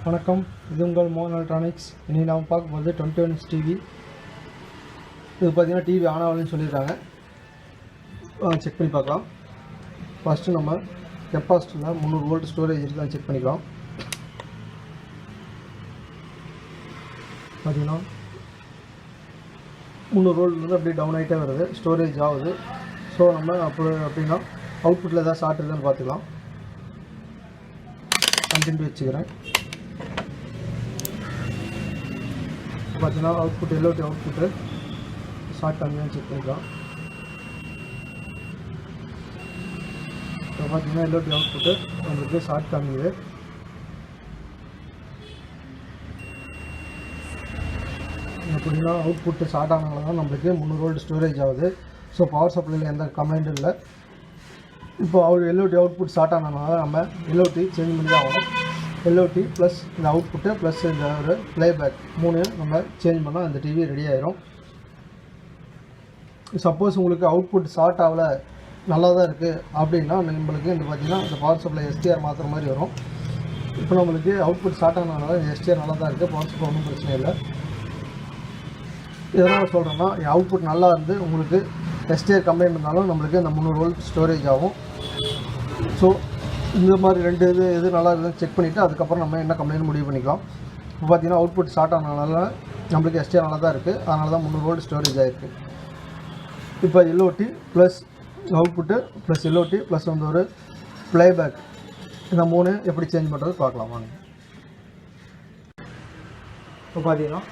வணக்கம், இது உங்கள் மோகன் எலக்ட்ரானிக்ஸ். இன்றைக்கி நாம் பார்க்க போகிறது 21 inch டிவி. இது பார்த்திங்கன்னா டிவி ஆன் ஆகலன்னு சொல்லியிருக்காங்க. செக் பண்ணி பார்க்கலாம். ஃபஸ்ட்டு நம்ம கெப்பாசிட்டியில் 300 வோல்ட் ஸ்டோரேஜ் இருக்கான்னு செக் பண்ணிக்கலாம். பார்த்திங்கன்னா 300 வோல்ட் வந்து அப்படியே டவுன் ஆகிட்டே வருது, ஸ்டோரேஜ் ஆகுது. ஸோ நம்ம அப்படின்னா அவுட்புட்டில் ஏதாவது ஷார்ட் இருக்குதுன்னு பார்த்துக்கலாம். கண்டினியூ வச்சுக்கிறேன். பார்த்தீங்கன்னா அவுட்புட் எல்ஓடி அவுட்புட்டு ஷார்ட் கம்மியாக செக் பண்ணிக்கலாம். இப்போ பார்த்தீங்கன்னா எல்ஓடி அவுட்புட்டு நம்மளுக்கு ஷார்ட் காமிக்குது. அப்படின்னா அவுட்புட்டு ஷார்ட் ஆனதுனால தான் நம்மளுக்கு 300 வோல்ட் ஸ்டோரேஜ் ஆகுது. ஸோ பவர் சப்ளையில் எந்த கம்ப்ளைண்ட்டும் இல்லை. இப்போ எல்ஓடி அவுட்புட் ஷார்ட் ஆனதுனால நம்ம எல்ஓடி சேஞ்ச் பண்ணி தான் ஆகணும். எல்ஓடி ப்ளஸ் இந்த அவுட்புட்டு ப்ளஸ் இந்த ஒரு ப்ளேபேக் 3 நம்ம சேஞ்ச் பண்ணால் அந்த டிவி ரெடி ஆகிரும். சப்போஸ் உங்களுக்கு அவுட்புட் ஷார்ட் ஆகலை, நல்லா தான் இருக்குது அப்படின்னா நம்மளுக்கு இந்த பார்த்திங்கன்னா இந்த பவர் சப்ளை எஸ்டிஆர் மாற்றுற மாதிரி வரும். இப்போ நம்மளுக்கு அவுட்புட் ஷார்ட் ஆனதுனால எஸ்டிஆர் நல்லா தான் இருக்குது, பவர் சப்ளை ஒன்றும் பிரச்சனை இல்லை. எதனால் சொல்கிறேன்னா, அவுட்புட் நல்லா இருந்து உங்களுக்கு எஸ்டிஆர் கம்ப்ளைண்ட் இருந்தாலும் நம்மளுக்கு இந்த 300 வோல்ட் ஸ்டோரேஜ் ஆகும். ஸோ இந்த மாதிரி ரெண்டு எது நல்லா இருக்குதுன்னு செக் பண்ணிவிட்டு அதுக்கப்புறம் நம்ம என்ன கம்ப்ளைண்ட் முடிவு பண்ணிக்கலாம். இப்போ பார்த்திங்கன்னா அவுட்புட் ஷார்ட் ஆனதுனால நம்மளுக்கு எஸ்டிஆர் நல்லா தான் இருக்குது, அதனால தான் 300 வோல்ட் ஸ்டோரேஜ் ஆகிருக்கு. இப்போ LOT plus output plus LOT plus வந்து ஒரு ப்ளேபேக், இந்த 3 எப்படி சேஞ்ச் பண்ணுறது பார்க்கலாம் வாங்க. இப்போ பார்த்தீங்கன்னா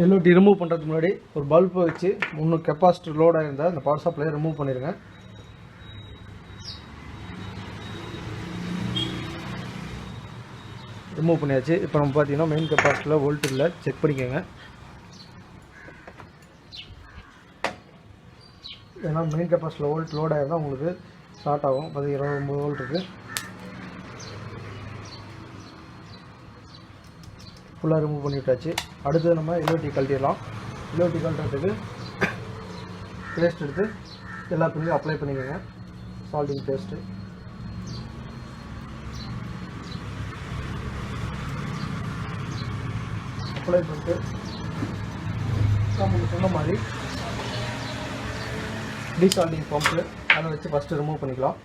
எல்ஓடி ரிமூவ் பண்ணுறதுக்கு முன்னாடி ஒரு பல்பை வச்சு 3 கெப்பாசிட்டர் லோடாக இருந்தால் இந்த பவர் சப்ளையை ரிமூவ் பண்ணிடுங்க. ரிமூவ் பண்ணியாச்சு. இப்போ நம்ம பார்த்தீங்கன்னா மெயின் கெப்பாசிட்டியில் வோல்ட் இல்லை, செக் பண்ணிக்கோங்க. ஏன்னா மெயின் கெப்பாசிட்டியில் வோல்ட் லோட் ஆகிருந்தால் உங்களுக்கு ஸ்டார்ட் ஆகும். 29 வோல்ட் இருக்குது. ஃபுல்லாக ரிமூவ் பண்ணி விட்டாச்சு. அடுத்து நம்ம எல்ஓடி கழட்டிடலாம். எல்ஓடி கழட்டுறதுக்கு பேஸ்ட் எடுத்து எல்லா பின்னையும் அப்ளை பண்ணிக்கோங்க. சால்டிங் பேஸ்ட்டு அப்ளை பண்ணிட்டு நம்ம சொன்ன மாதிரி டீசால்டிங் பம்ப்பு அதை வச்சு ஃபஸ்ட்டு ரிமூவ் பண்ணிக்கலாம்.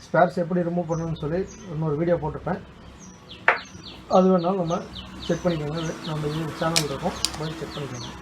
ஸ்பேர்ஸ் எப்படி ரிமூவ் பண்ணணும்னு சொல்லி இன்னொரு வீடியோ போட்டிருப்பேன், அது வேணாலும் நம்ம செக் பண்ணிக்கோங்க. நம்ம சேனல் இருக்கும், போய் செக் பண்ணிக்கோங்க.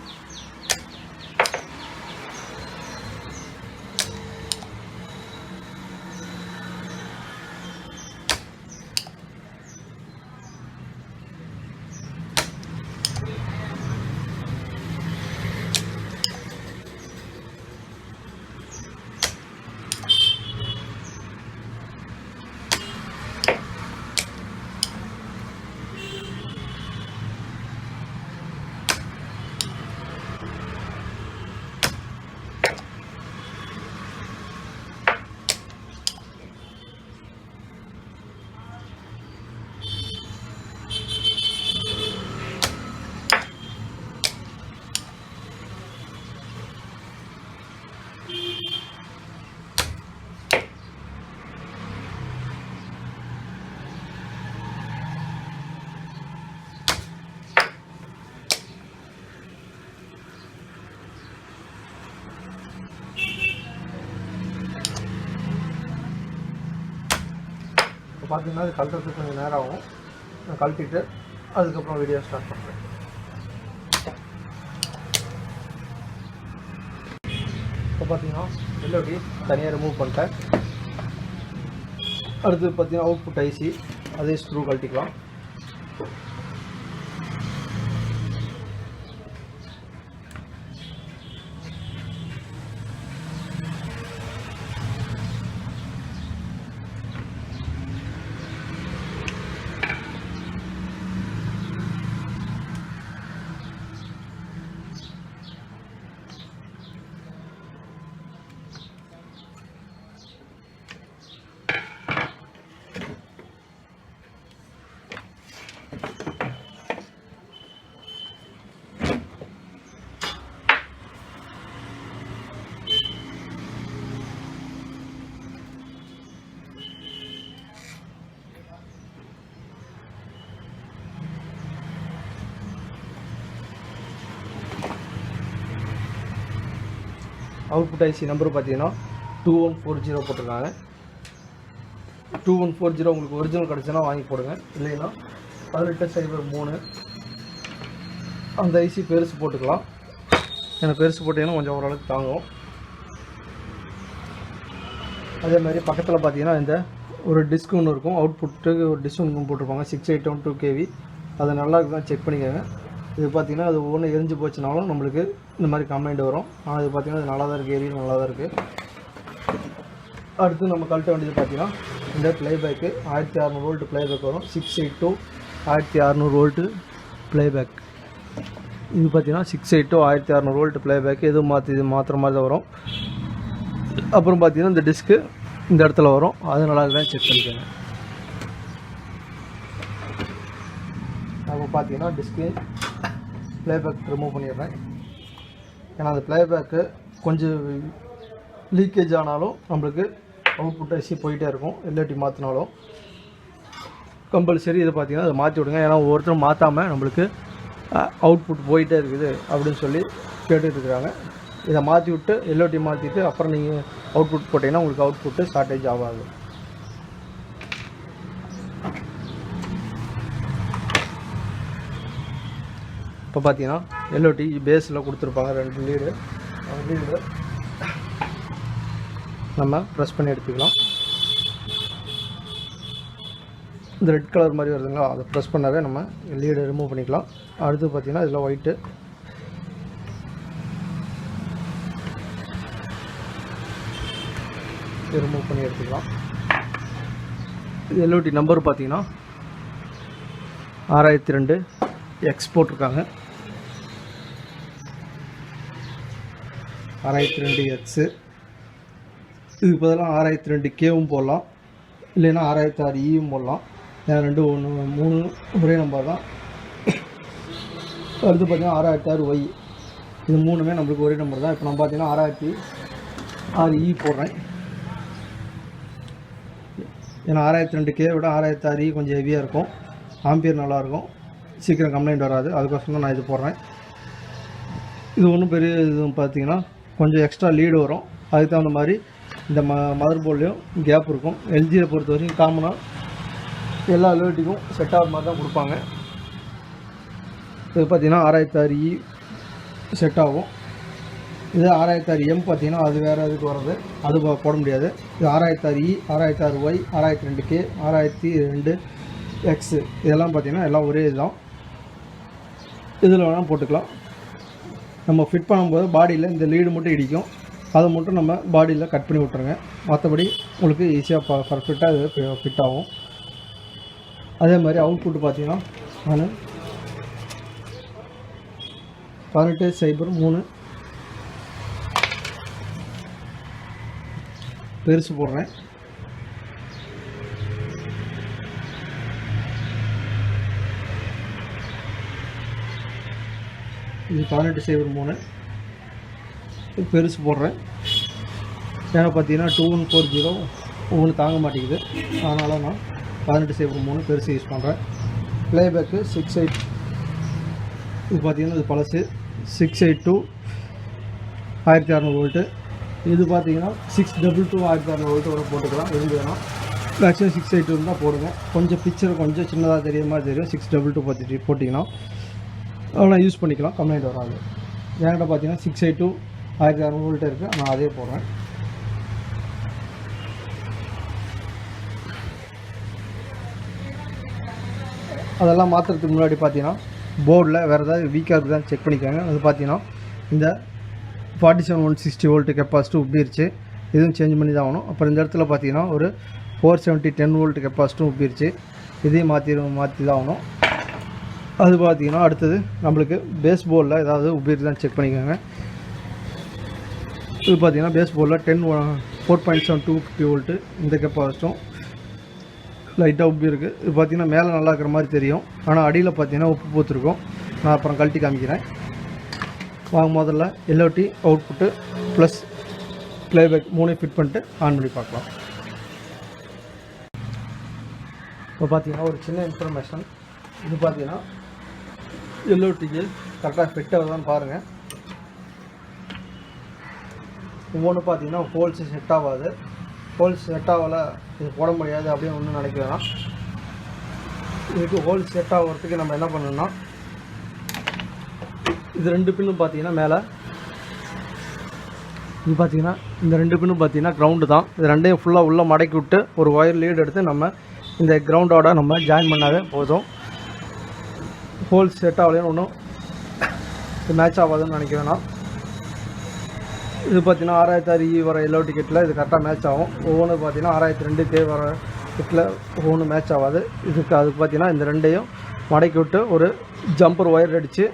இப்போ பார்த்தீங்கன்னா அது கழட்டுறதுக்கு கொஞ்சம் நேரம் ஆகும். நான் கழட்டிட்டு அதுக்கப்புறம் வீடியோ ஸ்டார்ட் பண்ணுறேன். இப்போ பார்த்தீங்கன்னா எல்ஓடி தனியாக ரிமூவ் பண்ணிட்டேன். அடுத்து பார்த்தீங்கன்னா அவுட்புட் ஐசி அதே ஸ்க்ரூ கழட்டிக்கலாம். அவுட்புட் ஐசி நம்பர் பார்த்தீங்கன்னா 2140 போட்டிருக்காங்க. 2140 உங்களுக்கு ஒரிஜினல் கிடச்சுன்னா வாங்கி போடுங்க, இல்லைன்னா 1803 அந்த ஐசி பெருசு போட்டுக்கலாம். ஏன்னா பெருசு போட்டிங்கன்னா கொஞ்சம் ஓரளவுக்கு தாங்கும். அதே மாதிரி பக்கத்தில் பார்த்தீங்கன்னா இந்த ஒரு டிஸ்க் ஒன்று இருக்கும், அவுட்புட்டுக்கு ஒரு டிஸ்க் ஒன்று போட்டிருப்பாங்க 6812 kV. அது நல்லா இருக்குதான் செக் பண்ணிக்கோங்க. இது பார்த்தீங்கன்னா அது ஒன்று எரிஞ்சு போச்சுனாலும் நம்மளுக்கு இந்த மாதிரி கம்ப்ளைண்ட் வரும். ஆனால் இது பார்த்தீங்கன்னா அது நல்லா தான் இருக்குது, ஏரியா நல்லா தான் இருக்குது. அடுத்து நம்ம கழட்ட வேண்டியது பார்த்தீங்கன்னா இந்த ப்ளேபேக்கு 1600 வோல்ட் ப்ளேபேக் வரும். 682 1600 வோல்ட்டு ப்ளேபேக். இது பார்த்தீங்கன்னா 682 1600 வோல்ட் ப்ளேபேக். எதுவும் மாற்றுற மாதிரி தான் வரும். அப்புறம் பார்த்தீங்கன்னா இந்த டிஸ்க்கு இந்த இடத்துல வரும், அது நல்லா தான் செக் பண்ணிக்கோங்க. நம்ம பார்த்தீங்கன்னா டிஸ்க்கு ப்ளேபேக் ரிமூவ் பண்ணிடுறேன். ஏன்னா அந்த ப்ளேபேக்கு கொஞ்சம் லீக்கேஜ் ஆனாலும் நம்மளுக்கு அவுட்புட் ஐசி போயிட்டே இருக்கும், இல்லாட்டி மாற்றினாலும் கம்பல்சரி இதை பார்த்தீங்கன்னா அதை மாற்றி விடுங்க. ஏன்னா ஒவ்வொருத்தரும் மாற்றாமல் நம்மளுக்கு அவுட்புட் போயிட்டே இருக்குது அப்படின்னு சொல்லி கேட்டுட்டு இருக்கிறாங்க. இதை மாற்றி விட்டு எல்ஓடி மாற்றிட்டு அப்புறம் நீங்கள் அவுட்புட் போட்டிங்கன்னா உங்களுக்கு அவுட்புட்டு ஷார்ட்டேஜ் ஆகாது. இப்போ பார்த்தீங்கன்னா எல்ஓடி பேஸில் கொடுத்துருப்பாங்க 2 லீடு. லீடு நம்ம ப்ரெஸ் பண்ணி எடுத்துக்கலாம். இந்த ரெட் கலர் மாதிரி வருதுங்களா, அதை ப்ரெஸ் பண்ணாவே நம்ம லீடை ரிமூவ் பண்ணிக்கலாம். அடுத்து பார்த்தீங்கன்னா இதில் ஒயிட்டு ரிமூவ் பண்ணி எடுத்துக்கலாம். எல்ஓடி நம்பர் பார்த்தீங்கன்னா 6002 X போட்டிருக்காங்க. 6002 X. இதுக்கு பதிலாக 6002 Kவும் போடலாம், இல்லைன்னா 6006 Eவும் போடலாம். ஏன்னா 2 1 3 ஒரே நம்பர் தான். அடுத்து பார்த்தீங்கன்னா 6006 Y. இது 3மே நம்மளுக்கு ஒரே நம்பர் தான். இப்போ நம்ம பார்த்தீங்கன்னா 6006 E போடுறேன். ஏன்னா 6002 K விட 6006 E கொஞ்சம் ஹெவியாக இருக்கும், ஆம்பியர் நல்லாயிருக்கும், சீக்கிரம் கம்ப்ளைண்ட் வராது. அதுக்கோசரம் தான் நான் இது போடுறேன். இது ஒன்றும் பெரிய இது பார்த்தீங்கன்னா கொஞ்சம் எக்ஸ்ட்ரா லீடு வரும். அதுக்கு தகுந்த மாதிரி இந்த மதர் போர்ட்லேயும் கேப் இருக்கும். எல்ஜியை பொறுத்த வரைக்கும் காமனாக எல்லா எல்ஓடிக்கும் செட் ஆகிற மாதிரி தான் கொடுப்பாங்க. இது பார்த்திங்கன்னா 6006 E செட் ஆகும். இது 6006 M பார்த்திங்கன்னா அது வேறு இதுக்கு வர்றது, அது போட முடியாது. இது 6006 E 6006 Y 6002 K 6002 X இதெல்லாம் பார்த்திங்கன்னா எல்லாம் ஒரே இதுதான். இதில் வேணால் போட்டுக்கலாம். நம்ம ஃபிட் பண்ணும்போது பாடியில் இந்த லீடு மட்டும் இடிக்கும், அதை மட்டும் நம்ம பாடியில் கட் பண்ணி விட்ருங்க. மற்றபடி உங்களுக்கு ஈஸியாக பர்ஃபெக்டாக இது ஃபிட் ஆகும். அதே மாதிரி அவுட்புட் பார்த்தீங்கன்னா நான் 1803 பெருசு போடுறேன். இது 1803 பெருசு போடுறேன். ஏன்னா பார்த்தீங்கன்னா 2140 ஒவ்வொன்று தாங்க மாட்டேங்குது, அதனால் நான் 1803 பெருசு யூஸ் பண்ணுறேன். ப்ளேபேக்கு 68 இது பார்த்தீங்கன்னா இது பழசு 682 1600 வோல்ட்டு. இது பார்த்தீங்கன்னா 622 1600 வோல்ட்டு வரை போட்டுக்கலாம். இருந்ததுன்னா மேக்ஸிமம் 682 தான் போடுங்க. கொஞ்சம் பிக்சர் கொஞ்சம் சின்னதாக தெரியுற மாதிரி தெரியும். 622 போட்டிங்கன்னா அவ்வளோ யூஸ் பண்ணிக்கலாம், கம்ப்ளைண்ட் வராது. என்கிட்ட பார்த்தீங்கன்னா 682 1600 வோல்ட்டு இருக்குது, நான் அதே போடுறேன். அதெல்லாம் மாற்றுறதுக்கு முன்னாடி பார்த்தீங்கன்னா போர்டில் வேறு ஏதாவது வீக்காக இருக்குது தான் செக் பண்ணிக்கோங்க. அது பார்த்தீங்கன்னா இந்த 47160 வோல்ட்டு கெப்பாசிட்டி உப்பிருச்சு, இதுவும் சேஞ்ச் பண்ணி தான் ஆகணும். அப்புறம் இந்த இடத்துல பார்த்தீங்கன்னா ஒரு 470 10 வோல்ட் கெப்பாசிட்டியும் உப்பிருச்சு, இதையும் மாற்றி தான் ஆகணும். அது பார்த்தீங்கன்னா அடுத்தது நம்மளுக்கு பேஸ் போர்டில் ஏதாவது உப்பிருக்கு தான் செக் பண்ணிக்கோங்க. இது பார்த்தீங்கன்னா பேஸ் போர்டில் 4.72 வோல்ட்டு இந்த கெப்பாசிட்டும் லைட்டாக உப்பி இருக்குது. இது பார்த்தீங்கன்னா மேலே நல்லா இருக்கிற மாதிரி தெரியும், ஆனால் அடியில் பார்த்தீங்கன்னா உப்பு பூத்துருக்கும். நான் அப்புறம் கழட்டி காமிக்கிறேன். வாங்க முதல்ல LOT output plus playback 3 fit பண்ணிட்டு ஆன் பண்ணி பார்க்கலாம். இப்போ பார்த்தீங்கன்னா ஒரு சின்ன இன்ஃபர்மேஷன், இது பார்த்தீங்கன்னா எல்ஓடிக்கு கரெக்டாக ஃபிட் ஆகுதான்னு பாருங்கள். ஒவ்வொன்று பார்த்தீங்கன்னா ஹோல்ஸ் செட் ஆகாது. ஹோல்ஸ் செட் ஆகலை, இது போட முடியாது அப்படின்னு ஒன்றும் நினைக்கலாம். இதுக்கு ஹோல்ஸ் செட் ஆகிறதுக்கு நம்ம என்ன பண்ணணும்னா, இது 2 பின்னும் பார்த்தீங்கன்னா மேலே இது பார்த்தீங்கன்னா இந்த 2 பின்னும் பார்த்தீங்கன்னா கிரவுண்டு தான். இது ரெண்டையும் ஃபுல்லாக உள்ளே மடக்கி விட்டு ஒரு ஒயர் லீடு எடுத்து நம்ம இந்த கிரவுண்டோட நம்ம ஜாயின் பண்ணாவே போதும். ஹோல்ஸ் செட் ஆகலைன்னு ஒன்றும் மேட்ச் ஆகாதுன்னு நினைக்கிறேன்னா. இது பார்த்தீங்கன்னா 6006 வர எல்லோ டிக்கெட்டில் இது கரெக்டாக மேட்ச் ஆகும். ஒவ்வொன்று பார்த்தீங்கன்னா 6002 வர டிக்கெட்டில் ஒவ்வொன்றும் மேட்ச் ஆகாது. அதுக்கு பார்த்தீங்கன்னா இந்த ரெண்டையும் மடக்கி விட்டு ஒரு ஜம்பர் ஒயர் அடித்து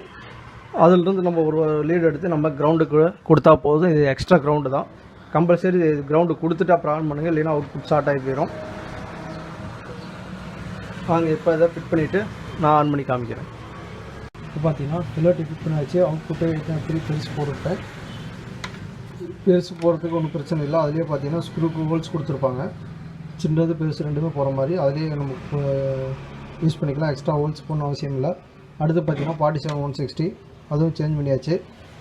அதிலிருந்து நம்ம ஒரு லீடு எடுத்து நம்ம கிரவுண்டுக்கு கொடுத்தா போதும். இது எக்ஸ்ட்ரா கிரவுண்டு தான். கம்பல்சரி இது கிரவுண்டு கொடுத்துட்டு அப்புறம் ஆன் பண்ணுங்கள், இல்லைன்னா அவுட் புட் ஸ்டார்ட் ஆகி போயிடும். வாங்க இப்போ இதை ஃபிட் பண்ணிவிட்டு நான் ஆன் பண்ணி காமிக்கிறேன். இப்போ பார்த்தீங்கன்னா எல்லோட்டி ஃபிட் பண்ணியாச்சு. அவுட் புட்டு பெருசு போட்டுவிட்டேன். பெருசு போகிறதுக்கு ஒன்றும் பிரச்சனை இல்லை. அதுலேயே பார்த்தீங்கன்னா ஸ்க்ரூக்கு ஹோல்ஸ் கொடுத்துருப்பாங்க. சின்னது பெருசு ரெண்டுமே போகிற மாதிரி அதுலேயே நம்ம யூஸ் பண்ணிக்கலாம். எக்ஸ்ட்ரா ஹோல்ஸ் போடணும் அவசியம் இல்லை. அடுத்து பார்த்தீங்கன்னா 47-160 அதுவும் சேஞ்ச் பண்ணியாச்சு.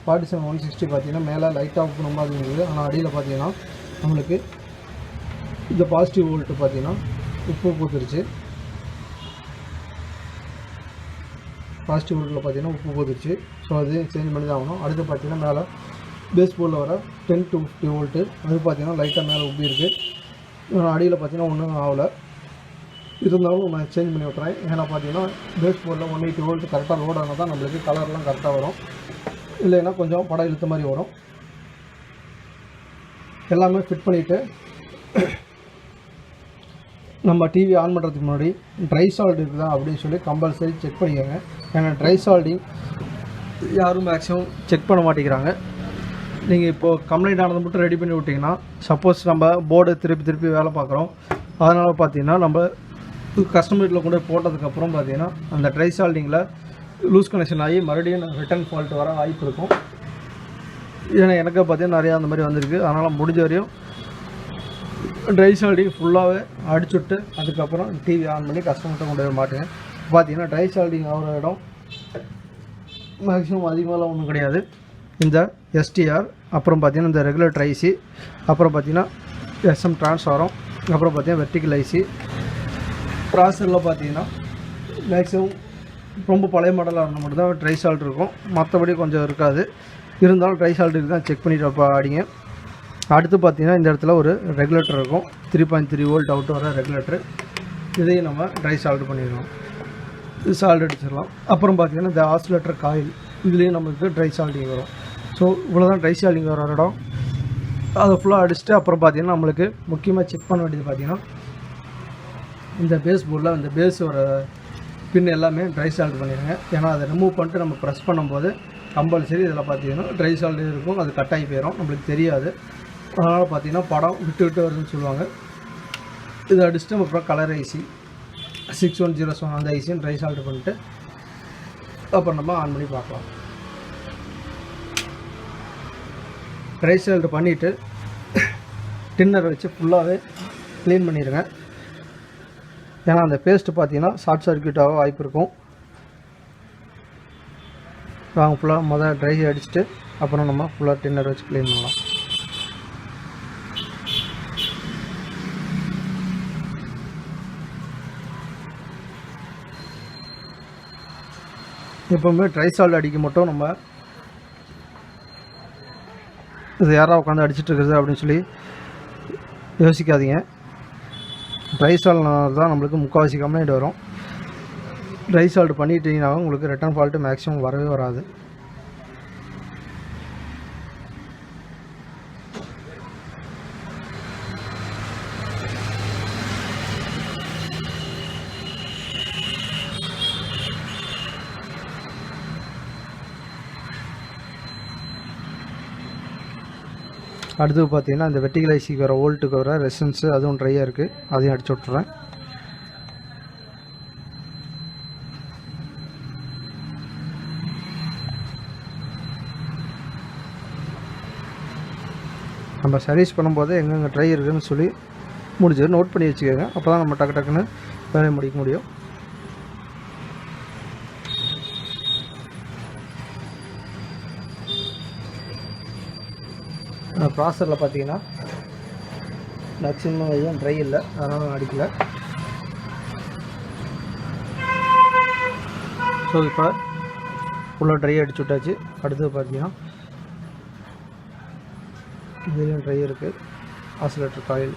47-160 பார்த்தீங்கன்னா மேலே லைட்டாக போன மாதிரி இருந்தது. ஆனால் அடியில் பார்த்தீங்கன்னா நம்மளுக்கு இந்த பாசிட்டிவ் வோல்ட்டு பார்த்தீங்கன்னா உப்பு பூத்துருச்சு. பாசிட்டிவ் வோல்ட்டில் பார்த்தீங்கன்னா உப்பு பூத்துருச்சு. ஸோ அது சேஞ்ச் பண்ணி தான் ஆகணும். அடுத்து பார்த்தீங்கன்னா மேலே பேஸ் போர்டில் வர 10 to 50 வோல்ட்டு அது பார்த்தீங்கன்னா லைட்டாக மேலே உப்பி இருக்குது. அடியில் பார்த்தீங்கன்னா ஒன்றும் ஆகலை. இருந்தாலும் நான் சேஞ்ச் பண்ணி விட்றேன். ஏன்னா பார்த்தீங்கன்னா பேஸ் போர்டில் 180 வோல்ட் கரெக்டாக லோட் ஆனால் தான் நம்மளுக்கு கலர்லாம் கரெக்டாக வரும். இல்லைன்னா கொஞ்சம் படம் இழுத்த மாதிரி வரும். எல்லாமே ஃபிட் பண்ணிவிட்டு நம்ம டிவி ஆன் பண்ணுறதுக்கு முன்னாடி ட்ரை சால்ட் இருக்குதா அப்படின்னு சொல்லி கம்பல்சரி செக் பண்ணிக்கோங்க. ஏன்னா ட்ரை சால்டிங் யாரும் மேக்ஸிமம் செக் பண்ண மாட்டேங்கிறாங்க. நீங்கள் இப்போது கம்ப்ளைண்ட் ஆனதை மட்டும் ரெடி பண்ணி விட்டிங்கன்னா, சப்போஸ் நம்ம போர்டு திருப்பி வேலை பார்க்குறோம், அதனால் பார்த்தீங்கன்னா நம்ம கஸ்டமர் வீட்டில் கொண்டு போய் போட்டதுக்கப்புறம் பார்த்தீங்கன்னா அந்த ட்ரை சால்டிங்கில் லூஸ் கனெக்ஷன் ஆகி மறுபடியும் ரிட்டர்ன் ஃபால்ட் வர வாய்ப்பு இருக்கும். ஏன்னா எனக்கு பார்த்தீங்கன்னா நிறையா அந்த மாதிரி வந்திருக்கு. அதனால் முடிஞ்ச வரையும் ட்ரை சால்டிங் ஃபுல்லாகவே அடிச்சுட்டு அதுக்கப்புறம் டிவி ஆன் பண்ணி கஸ்டமர்கிட்ட கொண்டு போய் மாட்டேங்க. பார்த்தீங்கன்னா ட்ரை சால்டிங் ஆகிற இடம் மேக்ஸிமம் அதிகமாகலாம் ஒன்றும் கிடையாது. இந்த எஸ்டிஆர், அப்புறம் பார்த்தீங்கன்னா இந்த ரெகுலேட்டர் ஐசி, அப்புறம் பார்த்தீங்கன்னா எஸ்எம் டிரான்ஸ்ஃபாரம், அப்புறம் பார்த்தீங்கன்னா வெர்டிக்கல் ஐசி. ப்ராசரில் பார்த்தீங்கன்னா மேக்ஸிமம் ரொம்ப பழைய மாடலாக இருந்தால் மட்டும் தான் ட்ரை சால்ட் இருக்கும். மற்றபடி கொஞ்சம் இருக்காது. இருந்தாலும் ட்ரை சால்ட்டுக்கு தான் செக் பண்ணிட்டு ஆடிங்க. அடுத்து பார்த்தீங்கன்னா இந்த இடத்துல ஒரு ரெகுலேட்டர் இருக்கும். 3.3 வோல்ட் அவுட் வர ரெகுலேட்டர். இதையும் நம்ம ட்ரை சால்ட் பண்ணிடலாம். இது சால்ட் அடிச்சிடலாம். அப்புறம் பார்த்தீங்கன்னா இந்த ஆசிலேட்டர் காயில், இதுலேயும் நமக்கு ட்ரை சால்ட்டிங் வரும். ஸோ இவ்வளோ தான் ட்ரை சால்ட்டிங் வர இடம். அதை ஃபுல்லாக அடிச்சுட்டு அப்புறம் பார்த்தீங்கன்னா நம்மளுக்கு முக்கியமாக செக் பண்ண வேண்டியது பார்த்தீங்கன்னா இந்த பேஸ் போர்டில் இந்த பேஸ் வர பின் எல்லாமே ட்ரை சால்ட் பண்ணிடுங்க. ஏன்னா அதை ரிமூவ் பண்ணிட்டு நம்ம ப்ரெஸ் பண்ணும்போது கம்பல்சரி இதில் பார்த்தீங்கன்னா ட்ரை சால்ட் இருக்கும். அது கட் ஆகி போயிடும், நம்மளுக்கு தெரியாது. அதனால் பார்த்தீங்கன்னா படம் விட்டு வருதுன்னு சொல்லுவாங்க. இதை அடிச்சுட்டு அப்புறம் கலர் ஐசி 6107 அந்த ஐசியும் ட்ரை சால்ட் பண்ணிட்டு அப்புறம் நம்ம ஆன் பண்ணி பார்க்கலாம். ட்ரை சால்ட் பண்ணிவிட்டு டின்னர் வச்சு ஃபுல்லாகவே க்ளீன் பண்ணிடுங்க. ஏன்னா அந்த பேஸ்ட்டு பார்த்தீங்கன்னா ஷார்ட் சர்க்யூட்டாக வாய்ப்பு இருக்கும். வாங்க ஃபுல்லாக முதல்ல ட்ரை அடிச்சுட்டு அப்புறம் நம்ம ஃபுல்லாக டின்னர் வச்சு க்ளீன் பண்ணலாம். எப்போவுமே ட்ரை சால்ட் அடிக்க மட்டும் நம்ம இது யாராக உட்காந்து அடிச்சுட்டு இருக்குது அப்படின்னு சொல்லி யோசிக்காதீங்க. ட்ரை சால்ட்னால தான் நம்மளுக்கு முக்கால்வாசி கம்ப்ளைண்ட் வரும். ட்ரை சால்ட் பண்ணிட்டீங்கன்னா உங்களுக்கு ரிட்டர்ன் ஃபால்ட்டு மேக்ஸிமம் வரவே வராது. அடுத்து பார்த்தீங்கன்னா இந்த வெர்டிகல் ஐசிக்கு வர வோல்ட்டுக்கு வர ரெசிஸ்டன்ஸு அதுவும் ட்ரையாக இருக்குது, அதையும் அடிச்சு விட்டுறேன். நம்ம சர்வீஸ் பண்ணும்போது எங்கெங்கே ட்ரை இருக்குதுன்னு சொல்லி முடிஞ்சது நோட் பண்ணி வச்சுக்கோங்க. அப்போ தான் நம்ம டக்குன்னு வேலையை முடிக்க முடியும். ப்ராசரில் பார்த்தீங்கன்னா மேக்ஸிமம் எதுவும் ட்ரை இல்லை, அதனால் நான் அடிக்கலை. ஸோ இப்போ ஃபுல்லாக ட்ரை அடிச்சு விட்டாச்சு. அடுத்தது பார்த்தீங்கன்னா இதுலேயும் ட்ரை இருக்குது. ஆசிலேட்டர் காயில்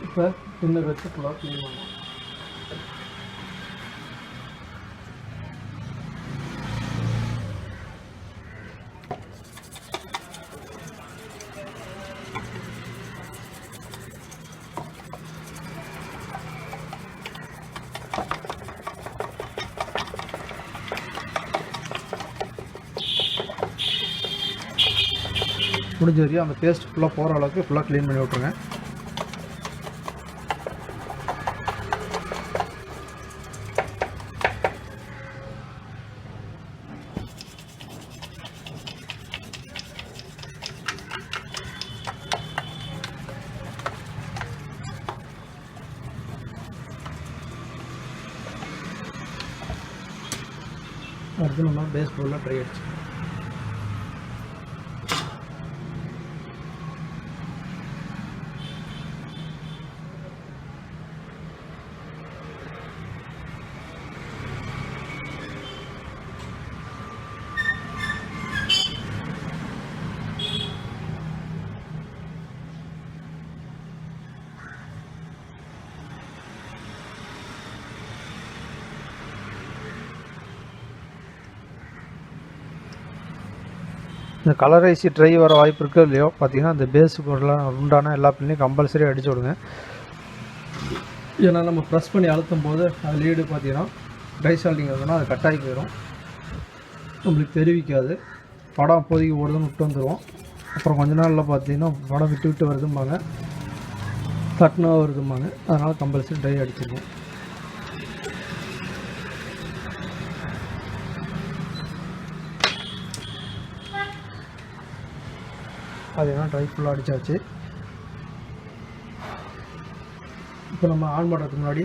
இப்போ இன்னும் வச்சு ஃபுல்லாக க்ளீன் பண்ணலாம். முடிஞ்ச வரையும் அந்த பேஸ்ட் ஃபுல்லாக போகிற அளவுக்கு ஃபுல்லாக க்ளீன் பண்ணி விட்ருங்க. அடுத்து நம்ம பேஸ் ஃபுல்லாக ட்ரை அடிச்சு இந்த கலர் ஐசி ட்ரை வர வாய்ப்பு இருக்கோ இல்லையோ பார்த்தீங்கன்னா இந்த பேஸுக்கு உண்டான எல்லா பின்னையும் கம்பல்சரி அடிச்சு விடுங்க. ஏன்னா நம்ம ப்ரெஸ் பண்ணி அழுத்தும் போது அது லீடு பார்த்தீங்கன்னா ட்ரை சால்ட்டிங் இருந்ததுன்னா அது கட்டாகி போயிடும், நம்மளுக்கு தெரிவிக்காது. படம் அப்போதைக்கு ஓடுதுன்னு விட்டு வந்துடுவோம். அப்புறம் கொஞ்ச நாளில் பார்த்தீங்கன்னா படம் விட்டு விட்டு வருதும்பாங்க, தட்டுனா வருதும்பாங்க. அதனால் கம்பல்சரி ட்ரை அடிச்சிருக்கோம். அதெல்லாம் ட்ரை ஃபுல்லாக அடித்தாச்சு. இப்போ நம்ம ஆன் பண்ணுறதுக்கு முன்னாடி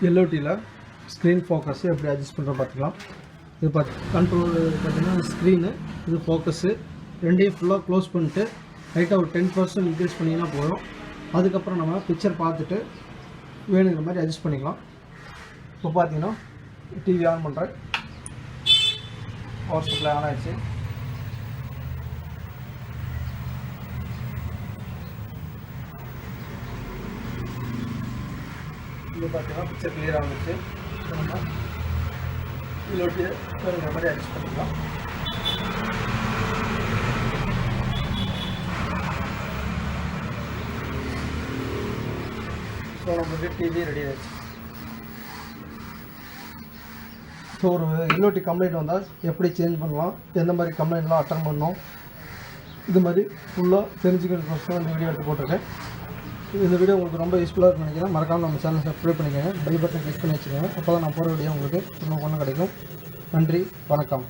எல்ஓடியில் ஸ்க்ரீன் ஃபோக்கஸு எப்படி அட்ஜஸ்ட் பண்ணுறோம் பார்த்துக்கலாம். இது கண்ட்ரோல் பார்த்திங்கன்னா ஸ்க்ரீனு, இது ஃபோக்கஸு ரெண்டையும் ஃபுல்லாக க்ளோஸ் பண்ணிட்டு லைட்டாக ஒரு 10% இன்க்ரீஸ் பண்ணிங்கன்னா போதும். அதுக்கப்புறம் நம்ம பிக்சர் பார்த்துட்டு வேணுங்கிற மாதிரி அட்ஜஸ்ட் பண்ணிக்கலாம். இப்போ பார்த்தீங்கன்னா டிவி ஆன் பண்ணுறேன், பவர் சப்ளை ஆன் ஆகிடுச்சு. இது பார்த்தீங்கன்னா பிக்சர் கிளியராக வந்துச்சு. நம்ம இலோட்டி வேணுங்கிற மாதிரி அட்ஜஸ்ட் பண்ணிக்கலாம். ஸோ நம்மளுக்கு டிவி ரெடி ஆகிடுச்சு. ஸோ ஒரு எல்ஓடி கம்ப்ளைண்ட் வந்தால் எப்படி சேஞ்ச் பண்ணலாம், எந்த மாதிரி கம்ப்ளைண்ட்லாம் அட்டன் பண்ணணும், இது மாதிரி ஃபுல்லாக தெரிஞ்சுக்கிறதுக்கோசரம் இந்த வீடியோ எடுத்து போட்டிருக்கேன். இந்த வீடியோ உங்களுக்கு ரொம்ப யூஸ்ஃபுல்லாக இருக்குன்னு நினைக்கிறேன். மறக்காமல் நம்ம சேனலை சப்ஸ்கிரைப் பண்ணிக்கோங்க, பெல் பட்டன் கிளிக் பண்ணி வச்சுக்கோங்க. அப்போ தான் நான் போகிற வீடியோ உங்களுக்கு இன்னும் ஒன்று கிடைக்கும். நன்றி, வணக்கம்.